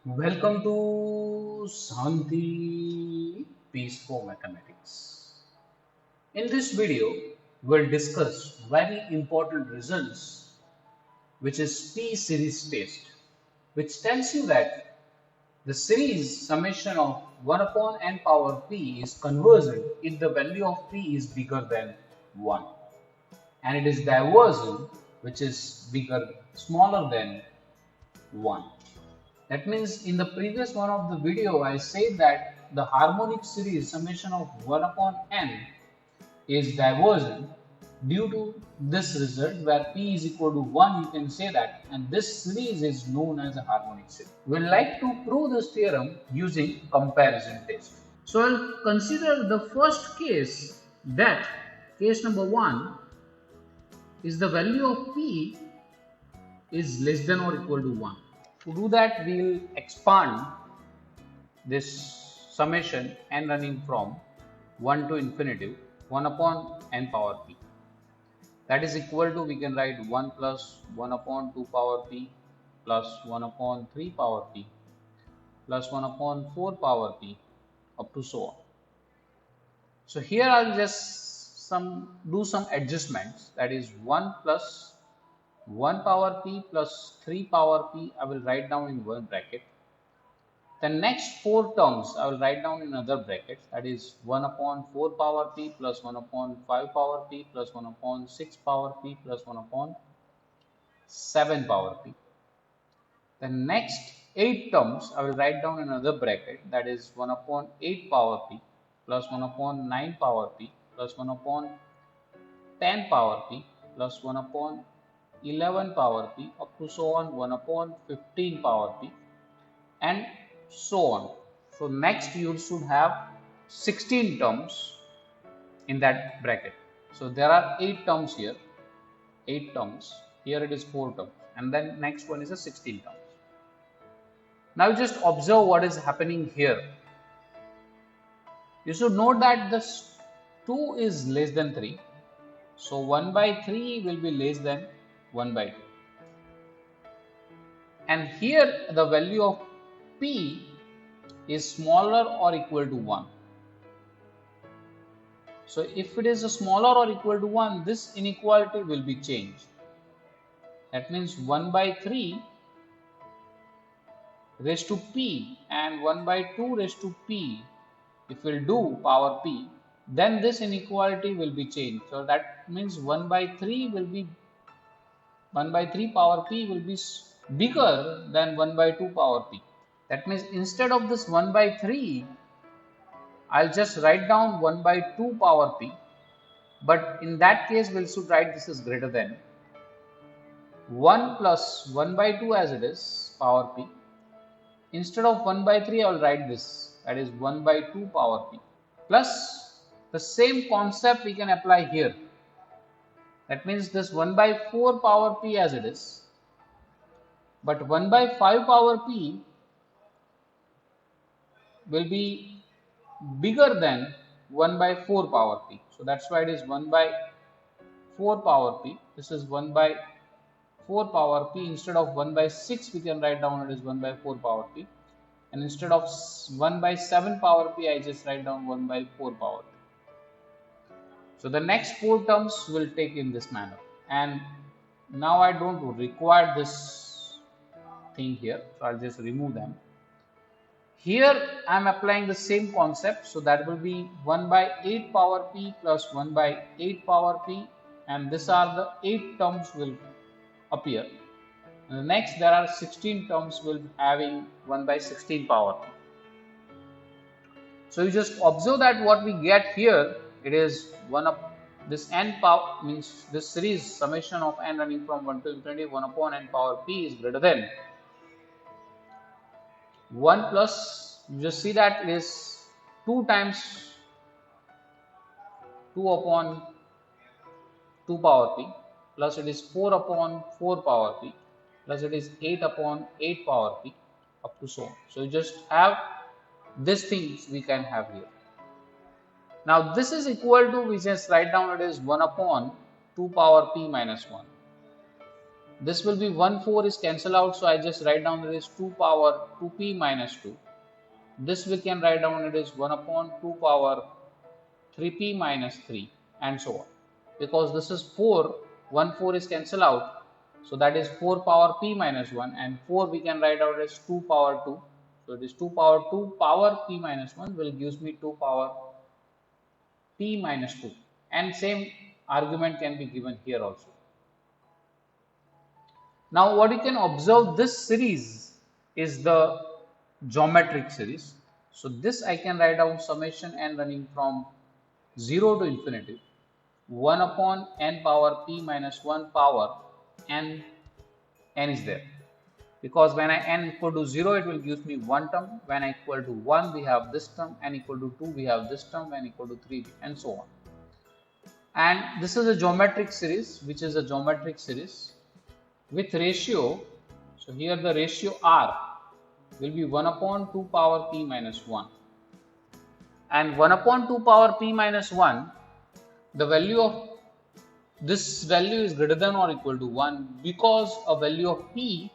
Welcome to Shanti-Peace for Mathematics. In this video, we'll discuss very important results, which is P series test, which tells you that the series summation of 1 upon n power p is convergent if the value of p is bigger than 1, and it is divergent, which is smaller than 1. That means in the previous one of the video I said that the harmonic series summation of 1 upon n is divergent due to this result where p is equal to 1, you can say that, and this series is known as a harmonic series. We will like to prove this theorem using comparison test. So I'll consider the first case, that case number 1 is the value of p is less than or equal to 1. To do that, we will expand this summation n running from 1 to infinitive 1 upon n power p. That is equal to, we can write 1 plus 1 upon 2 power p plus 1 upon 3 power p plus 1 upon 4 power p up to so on. So here I'll just do some adjustments, that is 1 plus 1 power p plus 3 power p I will write down in one bracket. The next 4 terms I will write down in another bracket, that is 1 upon 4 power p plus 1 upon 5 power p plus 1 upon 6 power p plus 1 upon 7 power p. The next 8 terms I will write down in another bracket, that is 1 upon 8 power p plus 1 upon 9 power p plus 1 upon 10 power p plus 1 upon 11 power p up to so on 1 upon 15 power p and so on. So next you should have 16 terms in that bracket. So there are 8 terms here, 8 terms. Here it is 4 terms, and then next one is a 16 terms. Now just observe what is happening here. You should note that this 2 is less than 3. So 1 by 3 will be less than 1 by 2. And here the value of p is smaller or equal to 1. So if it is smaller or equal to 1, this inequality will be changed. That means 1 by 3 raised to p and 1 by 2 raised to p, if we will do power p, then this inequality will be changed. So that means 1 by 3 power p will be bigger than 1 by 2 power p. That means instead of this 1 by 3, I'll just write down 1 by 2 power p, but in that case we should write this is greater than 1 plus 1 by 2 as it is power p. Instead of 1 by 3 I will write this, that is 1 by 2 power p, plus the same concept we can apply here. That means this 1 by 4 power p as it is, but 1 by 5 power p will be bigger than 1 by 4 power p. So that's why it is 1 by 4 power p. This is 1 by 4 power p. Instead of 1 by 6 we can write down it is 1 by 4 power p, and instead of 1 by 7 power p I just write down 1 by 4 power p. So the next 4 terms will take in this manner, and now I don't require this thing here, so I'll just remove them. Here I am applying the same concept, so that will be 1 by 8 power p plus 1 by 8 power p, and these are the 8 terms will appear. And the next there are 16 terms will having 1 by 16 power p. So you just observe that what we get here, it is 1 up this n power, means this series summation of n running from 1 to infinity 1 upon n power p is greater than 1 plus, you just see that it is 2 times 2 upon 2 power p, plus it is 4 upon 4 power p, plus it is 8 upon 8 power p up to so on. So you just have these things we can have here. Now this is equal to, we just write down it is 1 upon 2 power p minus 1. This will be 1 4 is cancel out, so I just write down that is 2 power 2p minus 2. This we can write down it is 1 upon 2 power 3p minus 3 and so on. Because this is 4, 1 4 is cancel out, so that is 4 power p minus 1, and 4 we can write out as 2 power 2. So it is 2 power 2 power p minus 1 will gives me 2 power p minus 2, and same argument can be given here also. Now what you can observe, this series is the geometric series. So this I can write down summation n running from 0 to infinity 1 upon n power p minus 1 power n is there. Because when I n equal to 0, it will give me one term. When I equal to 1, we have this term. N equal to 2, we have this term. N equal to 3, and so on. And this is a geometric series, which is a geometric series with ratio. So here the ratio r will be 1 upon 2 power p minus 1. And 1 upon 2 power p minus 1, the value of this value is greater than or equal to 1, because a value of p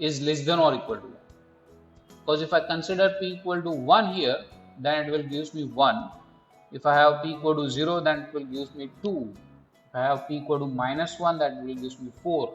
is less than or equal to 1. Because if I consider p equal to 1 here, then it will give me 1. If I have p equal to 0, then it will give me 2. If I have p equal to minus 1, that will give me 4,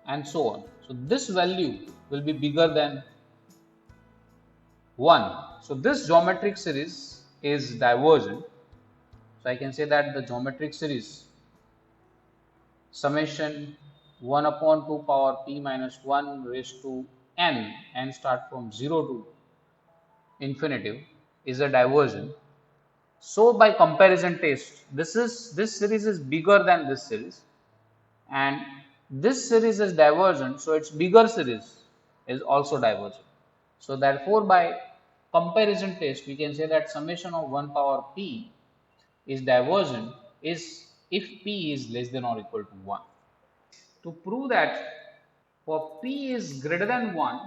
and so on. So this value will be bigger than 1. So this geometric series is divergent. So I can say that the geometric series summation 1 upon 2 power p minus 1 raised to n start from 0 to infinity is a divergent. So by comparison test, this series is bigger than this series, and this series is divergent, so its bigger series is also divergent. So therefore by comparison test, we can say that summation of 1 power p is divergent is if p is less than or equal to 1. To prove that for p is greater than 1,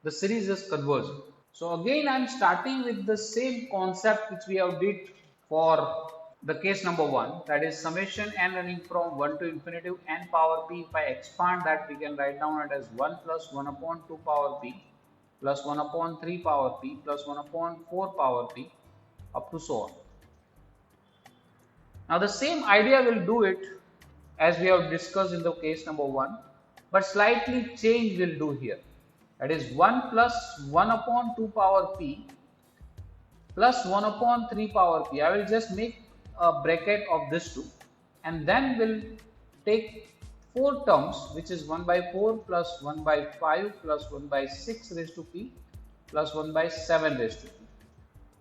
the series is convergent. So again I am starting with the same concept which we have did for the case number 1, that is summation n running from 1 to infinity n power p. If I expand that, we can write down it as 1 plus 1 upon 2 power p plus 1 upon 3 power p plus 1 upon 4 power p up to so on. Now the same idea will do it as we have discussed in the case number 1, but slightly change will do here. That is 1 plus 1 upon 2 power p plus 1 upon 3 power p. I will just make a bracket of this two, and then we'll take 4 terms, which is 1 by 4 plus 1 by 5 plus 1 by 6 raised to p plus 1 by 7 raised to p.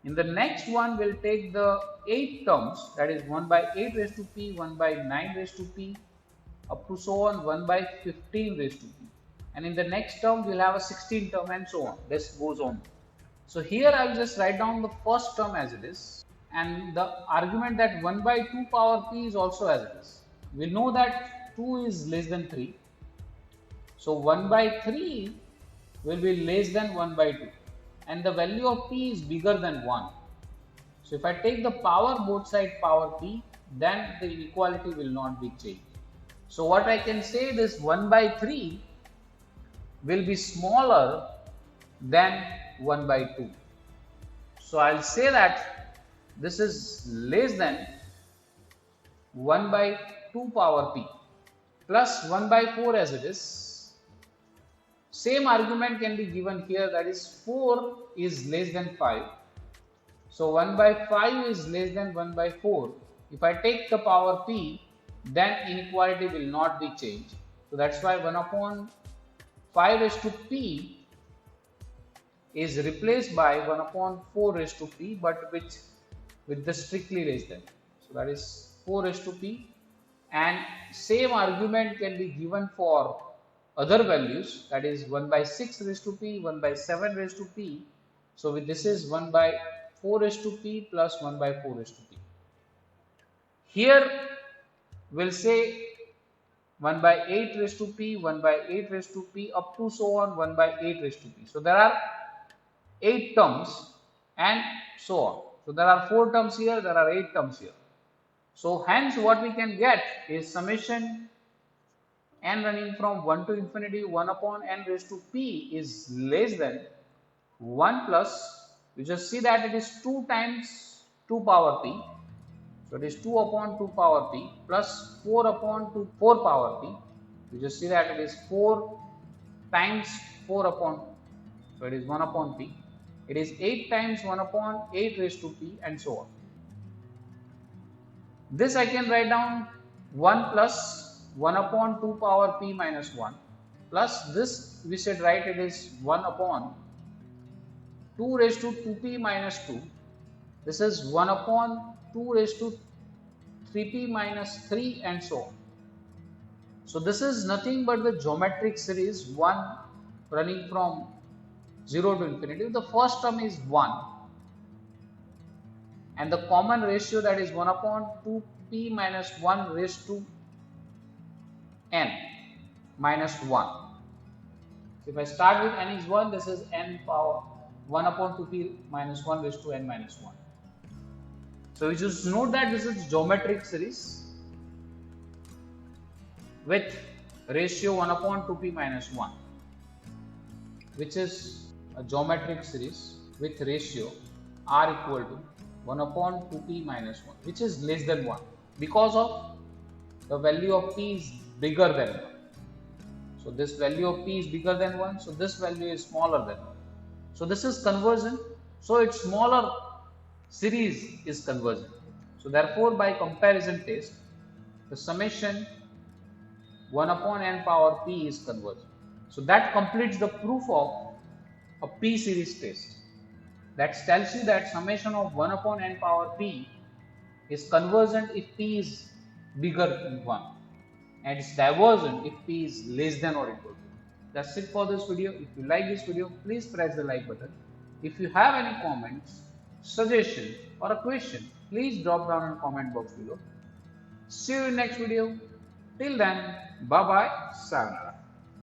In the next one, we'll take the 8 terms, that is 1 by 8 raised to p, 1 by 9 raised to p, up to so on 1 by 15 raised to p. And in the next term, we'll have a 16 term, and so on. This goes on. So here I will just write down the first term as it is, and the argument that 1 by 2 power p is also as it is. We know that 2 is less than 3. So 1 by 3 will be less than 1 by 2, and the value of p is bigger than 1. So if I take the power both side power p, then the inequality will not be changed. So what I can say, this 1 by 3 will be smaller than 1 by 2. So I'll say that this is less than 1 by 2 power p plus 1 by 4 as it is. Same argument can be given here, that is 4 is less than 5. So 1 by 5 is less than 1 by 4. If I take the power p, then inequality will not be changed. So that's why 1 upon 5 raised to p is replaced by 1 upon 4 raised to p, but with the strictly less than. So that is 4 raised to p, and same argument can be given for other values, that is 1 by 6 raised to p, 1 by 7 raised to p. So with this is 1 by 4 raised to p plus 1 by 4 raised to p. Here we'll say 1 by 8 raised to p, 1 by 8 raised to p, up to so on 1 by 8 raised to p. So there are 8 terms and so on. So there are 4 terms here, there are 8 terms here. So hence what we can get is summation n running from 1 to infinity 1 upon n raised to p is less than 1 plus, you just see that it is 2 times 2 power p. So it is 2 upon 2 power p plus 4 upon 2 4 power p. You just see that it is 4 times 4 upon, so it is 1 upon p. It is 8 times 1 upon 8 raised to p and so on. This I can write down 1 plus 1 upon 2 power p minus 1 plus this we said right, it is 1 upon 2 raised to 2p minus 2. This is 1 upon 2 raised to 3p minus 3 and so on. So this is nothing but the geometric series 1 running from 0 to infinity. The first term is 1 and the common ratio, that is 1 upon 2p minus 1 raised to n minus 1. So if I start with n is 1, this is n power 1 upon 2p minus 1 raised to n minus 1. So you just note that this is geometric series with ratio 1 upon 2p minus 1, which is a geometric series with ratio r equal to 1 upon 2p minus 1, which is less than 1 because of the value of p is bigger than 1. So this value of p is bigger than 1, so this value is smaller than 1. So this is convergent, so its smaller series is convergent. So therefore by comparison test, the summation 1 upon n power p is convergent. So that completes the proof of a p series test. That tells you that summation of 1 upon n power p is convergent if p is bigger than 1 and it's divergent if p is less than or equal to 1. That's it for this video. If you like this video, please press the like button. If you have any comments, suggestion or a question, please drop down in comment box below. See you in next video. Till then, bye bye, sayonara.